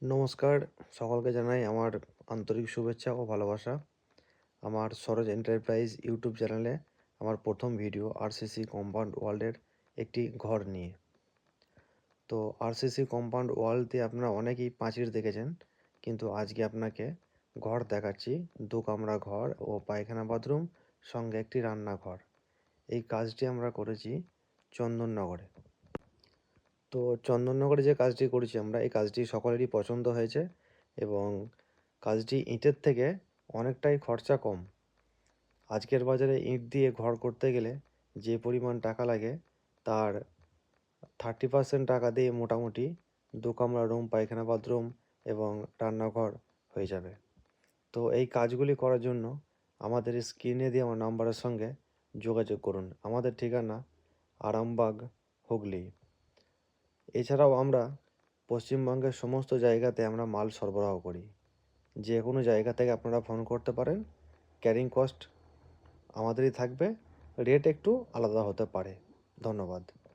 নমস্কার, সকলকে জানাই আমার আন্তরিক শুভেচ্ছা ও ভালোবাসা। আমার সরোজ এন্টারপ্রাইজ ইউটিউব চ্যানেলে আমার প্রথম ভিডিও আরসিসি কম্পাউন্ড ওয়ালের একটি ঘর নিয়ে। তো আরসিসি কম্পাউন্ড ওয়াল দিয়ে আপনারা অনেকেই পাঁচিল দেখেছেন, কিন্তু আজকে আপনাকে ঘর দেখাচ্ছি। 2 কামরা ঘর ও পায়খানা বাথরুম সঙ্গে একটি রান্নাঘর। এই কাজটি আমরা করেছি চন্দননগরে। তো চন্দননগরে যে কাজটি করেছি আমরা, এই কাজটি সকলেরই পছন্দ হয়েছে এবং কাজটি ইটের থেকে অনেকটাই খরচা কম। আজকের বাজারে ইট দিয়ে ঘর করতে গেলে যে পরিমাণ টাকা লাগে, তার 30% টাকা দিয়ে মোটামুটি 2 কামরা রুম, পায়খানা বাথরুম এবং রান্নাঘর হয়ে যাবে। তো এই কাজগুলি করার জন্য আমাদের স্ক্রিনে দেওয়া নাম্বারের সঙ্গে যোগাযোগ করুন। আমাদের ঠিকানা আরামবাগ, হুগলি। এছাড়াও আমরা পশ্চিমবঙ্গের সমস্ত জায়গাতে আমরা মাল সরবরাহ করি। যে কোনো জায়গা থেকে আপনারা ফোন করতে পারেন। ক্যারিং কস্ট আমাদেরই থাকবে, রেট একটু আলাদা হতে পারে। ধন্যবাদ।